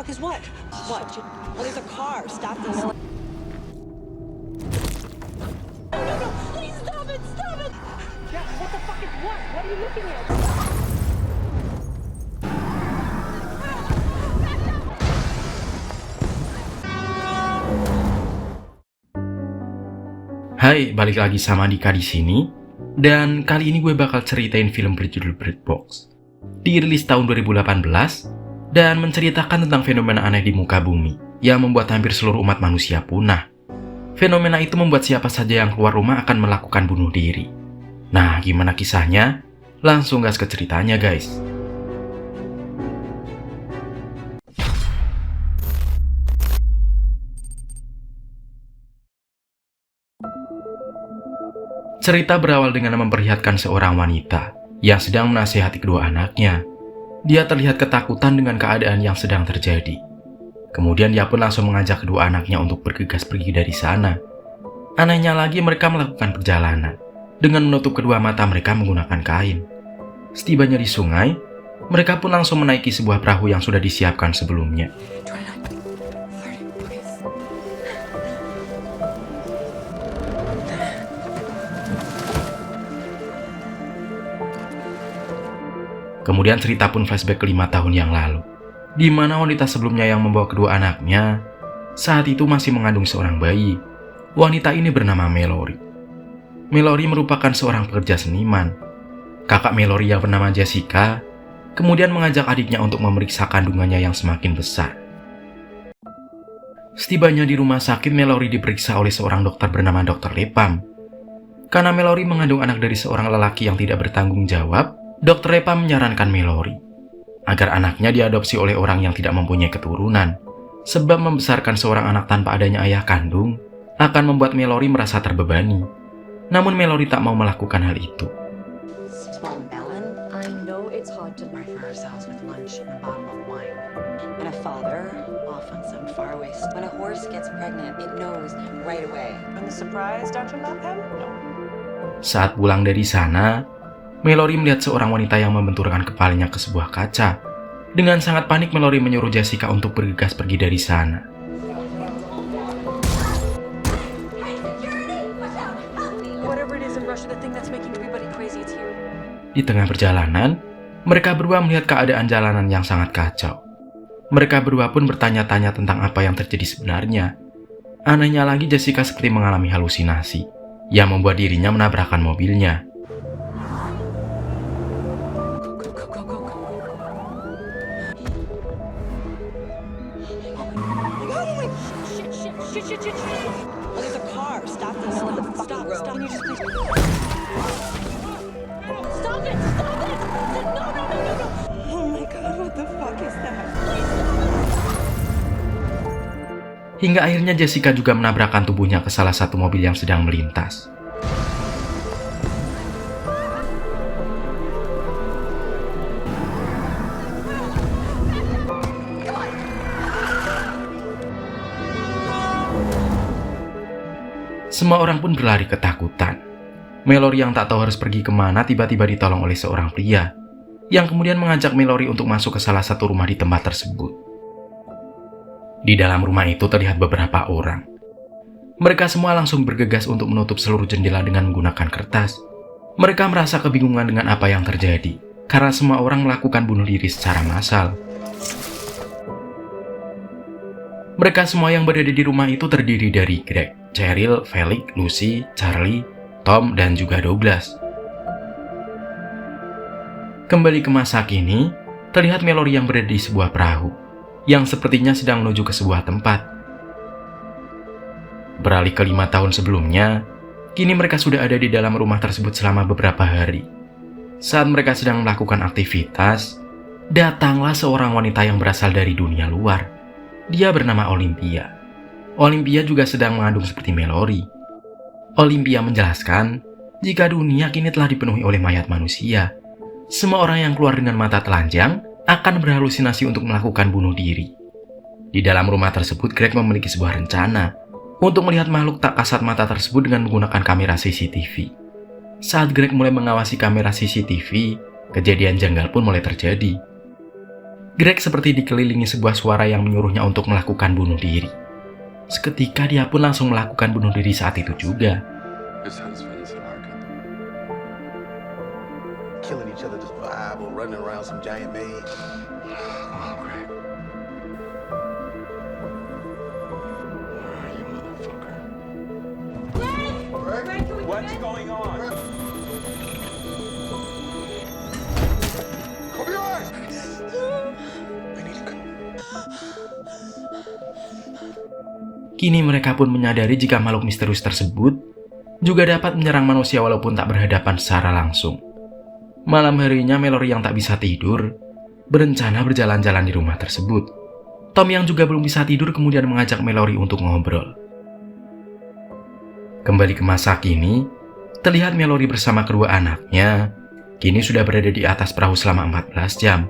fuck is what? What? Well, there's a car. Stop this. No, no, please stop it, stop it! Yeah, what the fuck is what? What are you looking at? Hai, balik lagi sama Dika di sini. Dan kali ini gue bakal ceritain film berjudul Bird Box. Dirilis tahun 2018 dan menceritakan tentang fenomena aneh di muka bumi yang membuat hampir seluruh umat manusia punah. Fenomena itu membuat siapa saja yang keluar rumah akan melakukan bunuh diri. Nah, gimana kisahnya? Langsung gas ke ceritanya, guys. Cerita berawal dengan memperlihatkan seorang wanita yang sedang menasihati kedua anaknya. Dia terlihat ketakutan dengan keadaan yang sedang terjadi. Kemudian dia pun langsung mengajak kedua anaknya untuk bergegas pergi dari sana. Anehnya lagi, mereka melakukan perjalanan dengan menutup kedua mata mereka menggunakan kain. Setibanya di sungai, mereka pun langsung menaiki sebuah perahu yang sudah disiapkan sebelumnya. Kemudian cerita pun flashback ke 5 tahun yang lalu, di mana wanita sebelumnya yang membawa kedua anaknya saat itu masih mengandung seorang bayi. Wanita ini bernama Mallory. Mallory merupakan seorang pekerja seniman. Kakak Mallory yang bernama Jessica kemudian mengajak adiknya untuk memeriksa kandungannya yang semakin besar. Setibanya di rumah sakit, Mallory diperiksa oleh seorang dokter bernama Dr. Lepam. Karena Mallory mengandung anak dari seorang lelaki yang tidak bertanggung jawab, Dr. Lepam menyarankan Mallory agar anaknya diadopsi oleh orang yang tidak mempunyai keturunan, sebab membesarkan seorang anak tanpa adanya ayah kandung akan membuat Mallory merasa terbebani. Namun Mallory tak mau melakukan hal itu. Small melon. I know it's hard to write for ourselves with lunch and a bottle of wine. And a father, off on some faraway. When a horse gets pregnant, it knows right away. And the surprise, Dr. Malcolm? No. Saat pulang dari sana, Mallory melihat seorang wanita yang membenturkan kepalanya ke sebuah kaca. Dengan sangat panik, Mallory menyuruh Jessica untuk bergegas pergi dari sana. Di tengah perjalanan, mereka berdua melihat keadaan jalanan yang sangat kacau. Mereka berdua pun bertanya-tanya tentang apa yang terjadi sebenarnya. Anehnya lagi, Jessica seperti mengalami halusinasi yang membuat dirinya menabrakkan mobilnya. Hingga akhirnya Jessica juga menabrakkan tubuhnya ke salah satu mobil yang sedang melintas. Semua orang pun berlari ketakutan. Mallory yang tak tahu harus pergi kemana tiba-tiba ditolong oleh seorang pria yang kemudian mengajak Mallory untuk masuk ke salah satu rumah di tempat tersebut. Di dalam rumah itu terlihat beberapa orang. Mereka semua langsung bergegas untuk menutup seluruh jendela dengan menggunakan kertas. Mereka merasa kebingungan dengan apa yang terjadi, karena semua orang melakukan bunuh diri secara massal. Mereka semua yang berada di rumah itu terdiri dari Greg, Cheryl, Felix, Lucy, Charlie, Tom, dan juga Douglas. Kembali ke masa kini, terlihat Mallory yang berada di sebuah perahu yang sepertinya sedang menuju ke sebuah tempat. Beralih ke 5 tahun sebelumnya, kini mereka sudah ada di dalam rumah tersebut selama beberapa hari. Saat mereka sedang melakukan aktivitas, datanglah seorang wanita yang berasal dari dunia luar. Dia bernama Olympia. Olympia juga sedang mengandung seperti Mallory. Olympia menjelaskan, jika dunia kini telah dipenuhi oleh mayat manusia, semua orang yang keluar dengan mata telanjang akan berhalusinasi untuk melakukan bunuh diri. Di dalam rumah tersebut, Greg memiliki sebuah rencana untuk melihat makhluk tak kasat mata tersebut dengan menggunakan kamera CCTV. Saat Greg mulai mengawasi kamera CCTV, kejadian janggal pun mulai terjadi. Greg seperti dikelilingi sebuah suara yang menyuruhnya untuk melakukan bunuh diri. Seketika dia pun langsung melakukan bunuh diri saat itu juga. Killing each other just vibe or running around some giant maze. Come on, Greg. Where are you, motherfucker? Greg? What's going on? Cover your eyes! We need to go. Kini mereka pun menyadari jika makhluk misterius tersebut juga dapat menyerang manusia walaupun tak berhadapan secara langsung. Malam harinya Mallory yang tak bisa tidur berencana berjalan-jalan di rumah tersebut. Tom yang juga belum bisa tidur kemudian mengajak Mallory untuk ngobrol. Kembali ke masa kini, terlihat Mallory bersama kedua anaknya kini sudah berada di atas perahu selama 14 jam.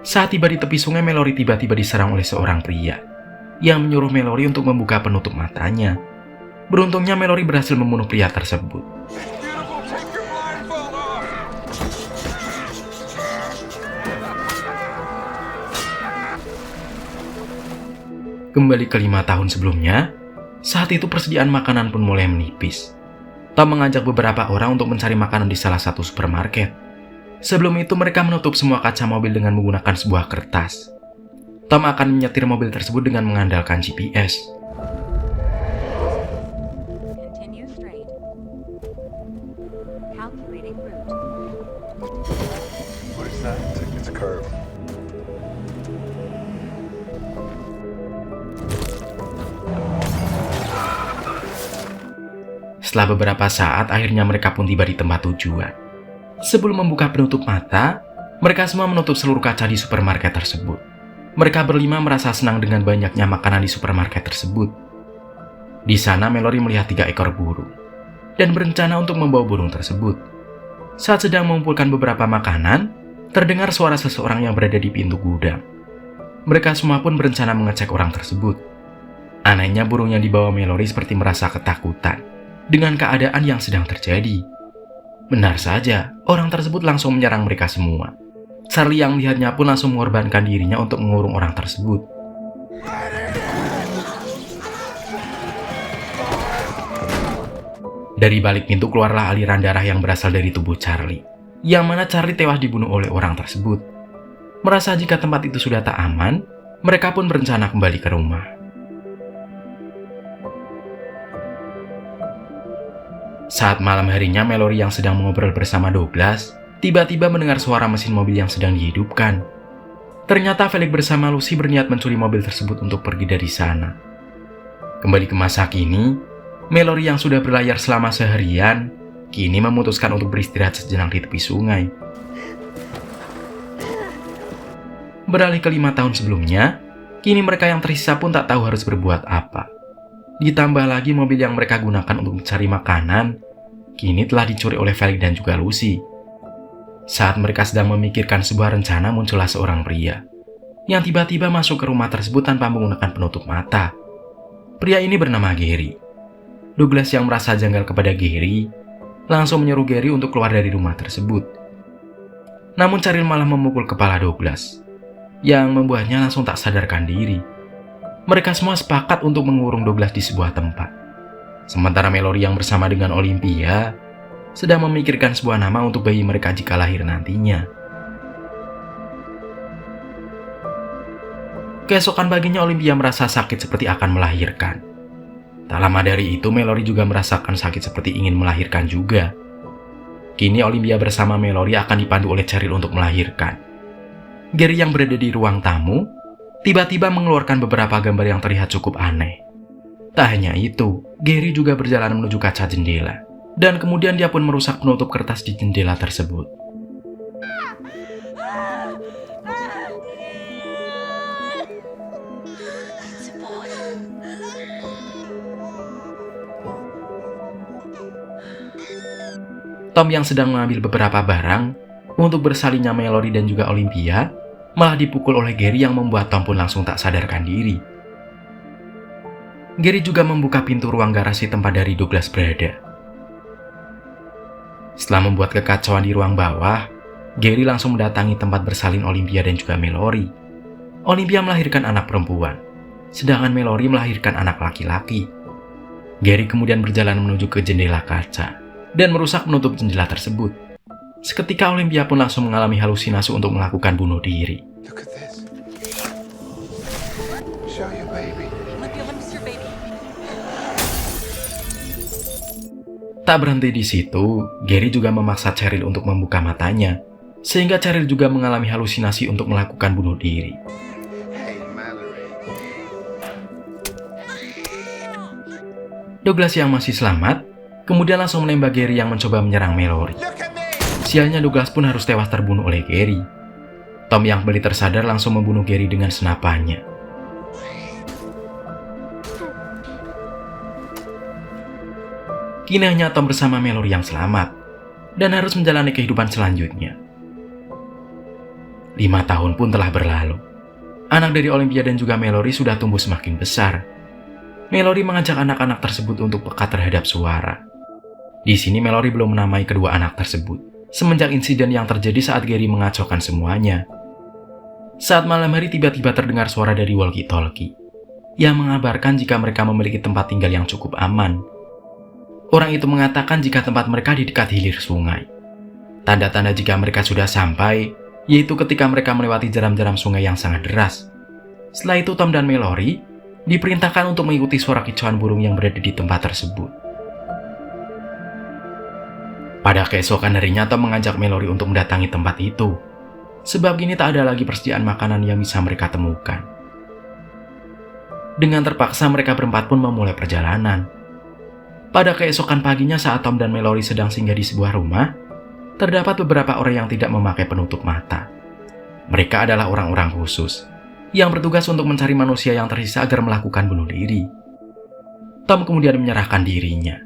Saat tiba di tepi sungai, Mallory tiba-tiba diserang oleh seorang pria yang menyuruh Mallory untuk membuka penutup matanya. Beruntungnya Mallory berhasil membunuh pria tersebut. Kembali ke 5 tahun sebelumnya, saat itu persediaan makanan pun mulai menipis. Tom mengajak beberapa orang untuk mencari makanan di salah satu supermarket. Sebelum itu mereka menutup semua kaca mobil dengan menggunakan sebuah kertas. Tom akan menyetir mobil tersebut dengan mengandalkan GPS. Continue straight. Calculating route. What is that? It's a curve. Setelah beberapa saat, akhirnya mereka pun tiba di tempat tujuan. Sebelum membuka penutup mata, mereka semua menutup seluruh kaca di supermarket tersebut. Mereka berlima merasa senang dengan banyaknya makanan di supermarket tersebut. Di sana Mallory melihat 3 ekor burung dan berencana untuk membawa burung tersebut. Saat sedang mengumpulkan beberapa makanan, terdengar suara seseorang yang berada di pintu gudang. Mereka semua pun berencana mengecek orang tersebut. Anehnya burung yang dibawa Mallory seperti merasa ketakutan dengan keadaan yang sedang terjadi. Benar saja, orang tersebut langsung menyerang mereka semua. Charlie yang melihatnya pun langsung mengorbankan dirinya untuk mengurung orang tersebut. Dari balik pintu keluarlah aliran darah yang berasal dari tubuh Charlie, yang mana Charlie tewas dibunuh oleh orang tersebut. Merasa jika tempat itu sudah tak aman, mereka pun berencana kembali ke rumah. Saat malam harinya, Mallory yang sedang mengobrol bersama Douglas tiba-tiba mendengar suara mesin mobil yang sedang dihidupkan. Ternyata Felix bersama Lucy berniat mencuri mobil tersebut untuk pergi dari sana. Kembali ke masa kini, Mallory yang sudah berlayar selama seharian kini memutuskan untuk beristirahat sejenak di tepi sungai. Beralih ke 5 tahun sebelumnya, kini mereka yang tersisa pun tak tahu harus berbuat apa. Ditambah lagi mobil yang mereka gunakan untuk mencari makanan kini telah dicuri oleh Felix dan juga Lucy. Saat mereka sedang memikirkan sebuah rencana, muncullah seorang pria yang tiba-tiba masuk ke rumah tersebut tanpa menggunakan penutup mata. Pria ini bernama Gary. Douglas yang merasa janggal kepada Gary langsung menyuruh Gary untuk keluar dari rumah tersebut. Namun Cheryl malah memukul kepala Douglas, yang membuatnya langsung tak sadarkan diri. Mereka semua sepakat untuk mengurung Douglas di sebuah tempat. Sementara Mallory yang bersama dengan Olympia sedang memikirkan sebuah nama untuk bayi mereka jika lahir nantinya. Keesokan paginya Olympia merasa sakit seperti akan melahirkan. Tak lama dari itu Mallory juga merasakan sakit seperti ingin melahirkan juga. Kini Olympia bersama Mallory akan dipandu oleh Cheryl untuk melahirkan. Gary yang berada di ruang tamu tiba-tiba mengeluarkan beberapa gambar yang terlihat cukup aneh. Tak hanya itu, Gary juga berjalan menuju kaca jendela. Dan kemudian dia pun merusak penutup kertas di jendela tersebut. Tom yang sedang mengambil beberapa barang untuk bersalinnya Mallory dan juga Olympia malah dipukul oleh Gary yang membuat Tom pun langsung tak sadarkan diri. Gary juga membuka pintu ruang garasi tempat dari Douglas berada. Setelah membuat kekacauan di ruang bawah, Gary langsung mendatangi tempat bersalin Olympia dan juga Mallory. Olympia melahirkan anak perempuan, sedangkan Mallory melahirkan anak laki-laki. Gary kemudian berjalan menuju ke jendela kaca dan merusak penutup jendela tersebut. Seketika Olympia pun langsung mengalami halusinasi untuk melakukan bunuh diri. Look at this. Show your baby. Tak berhenti di situ, Gary juga memaksa Cheryl untuk membuka matanya, sehingga Cheryl juga mengalami halusinasi untuk melakukan bunuh diri. Hey, Mallory. Douglas yang masih selamat, kemudian langsung menembak Gary yang mencoba menyerang Mallory. Look at me. Sialnya Douglas pun harus tewas terbunuh oleh Gary. Tom yang kembali tersadar langsung membunuh Gary dengan senapannya. Kini hanya Tom bersama Mallory yang selamat dan harus menjalani kehidupan selanjutnya. 5 tahun pun telah berlalu. Anak dari Olympia dan juga Mallory sudah tumbuh semakin besar. Mallory mengajak anak-anak tersebut untuk peka terhadap suara. Di sini Mallory belum menamai kedua anak tersebut, semenjak insiden yang terjadi saat Gary mengacaukan semuanya. Saat malam hari tiba-tiba terdengar suara dari walkie-talkie yang mengabarkan jika mereka memiliki tempat tinggal yang cukup aman. Orang itu mengatakan jika tempat mereka di dekat hilir sungai. Tanda-tanda jika mereka sudah sampai, yaitu ketika mereka melewati jeram-jeram sungai yang sangat deras. Setelah itu Tom dan Mallory diperintahkan untuk mengikuti suara kicauan burung yang berada di tempat tersebut. Pada keesokan harinya Tom mengajak Mallory untuk mendatangi tempat itu, sebab kini tak ada lagi persediaan makanan yang bisa mereka temukan. Dengan terpaksa mereka berempat pun memulai perjalanan. Pada keesokan paginya saat Tom dan Mallory sedang singgah di sebuah rumah, terdapat beberapa orang yang tidak memakai penutup mata. Mereka adalah orang-orang khusus yang bertugas untuk mencari manusia yang tersisa agar melakukan bunuh diri. Tom kemudian menyerahkan dirinya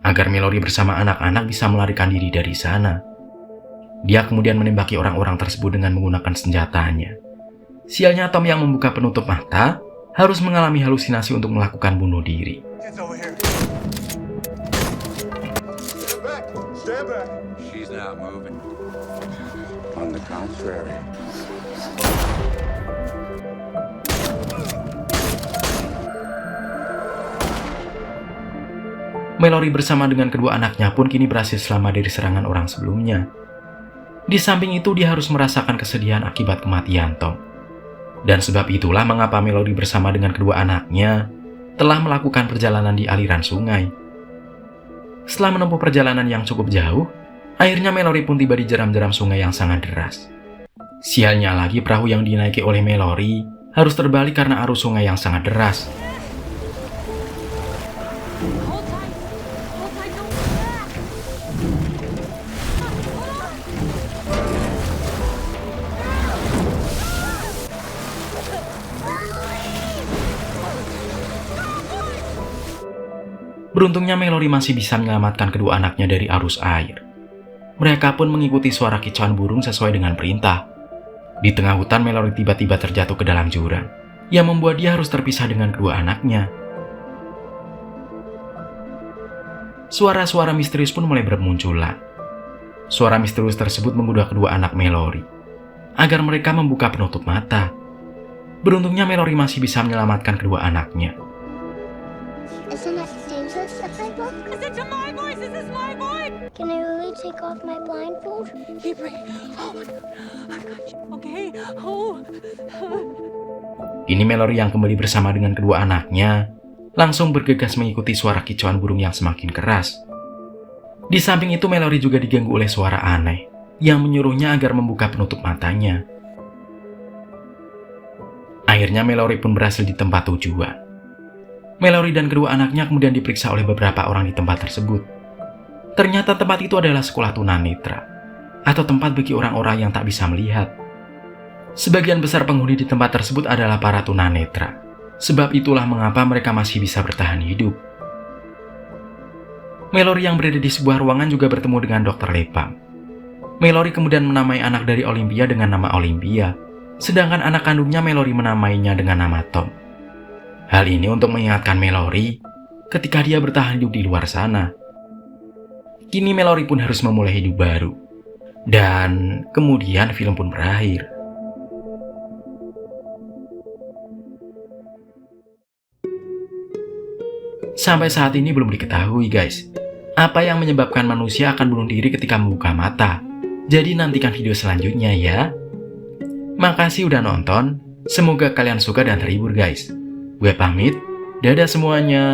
agar Mallory bersama anak-anak bisa melarikan diri dari sana. Dia kemudian menembaki orang-orang tersebut dengan menggunakan senjatanya. Sialnya Tom yang membuka penutup mata harus mengalami halusinasi untuk melakukan bunuh diri. It's over here. Stand back. Stand back. She's not moving. On the contrary. Mallory bersama dengan kedua anaknya pun kini berhasil selamat dari serangan orang sebelumnya. Di samping itu dia harus merasakan kesedihan akibat kematian Tom. Dan sebab itulah mengapa Mallory bersama dengan kedua anaknya telah melakukan perjalanan di aliran sungai. Setelah menempuh perjalanan yang cukup jauh, akhirnya Mallory pun tiba di jeram-jeram sungai yang sangat deras. Sialnya lagi perahu yang dinaiki oleh Mallory harus terbalik karena arus sungai yang sangat deras. Hold tight. Hold tight, don't go back. Beruntungnya Mallory masih bisa menyelamatkan kedua anaknya dari arus air. Mereka pun mengikuti suara kicauan burung sesuai dengan perintah. Di tengah hutan Mallory tiba-tiba terjatuh ke dalam jurang, yang membuat dia harus terpisah dengan kedua anaknya. Suara-suara misterius pun mulai bermunculan. Suara misterius tersebut menggoda kedua anak Mallory agar mereka membuka penutup mata. Beruntungnya Mallory masih bisa menyelamatkan kedua anaknya. Isn't it dangerous if I look? Listen to my voice. This is my voice. Can I really take off my blindfold? Keep breathing. Oh my God. I got you. Okay. Oh. Ini Mallory yang kembali bersama dengan kedua anaknya langsung bergegas mengikuti suara kicauan burung yang semakin keras. Di samping itu Mallory juga diganggu oleh suara aneh yang menyuruhnya agar membuka penutup matanya. Akhirnya Mallory pun berhasil di tempat tujuan. Mallory dan kedua anaknya kemudian diperiksa oleh beberapa orang di tempat tersebut. Ternyata tempat itu adalah sekolah tunanetra, atau tempat bagi orang-orang yang tak bisa melihat. Sebagian besar penghuni di tempat tersebut adalah para tunanetra, sebab itulah mengapa mereka masih bisa bertahan hidup. Mallory yang berada di sebuah ruangan juga bertemu dengan Dr. Lepam. Mallory kemudian menamai anak dari Olympia dengan nama Olympia, sedangkan anak kandungnya Mallory menamainya dengan nama Tom. Hal ini untuk mengingatkan Mallory ketika dia bertahan hidup di luar sana. Kini Mallory pun harus memulai hidup baru. Dan kemudian film pun berakhir. Sampai saat ini belum diketahui guys, apa yang menyebabkan manusia akan bunuh diri ketika membuka mata. Jadi nantikan video selanjutnya ya. Makasih udah nonton, semoga kalian suka dan terhibur guys. Gue pamit, dadah semuanya.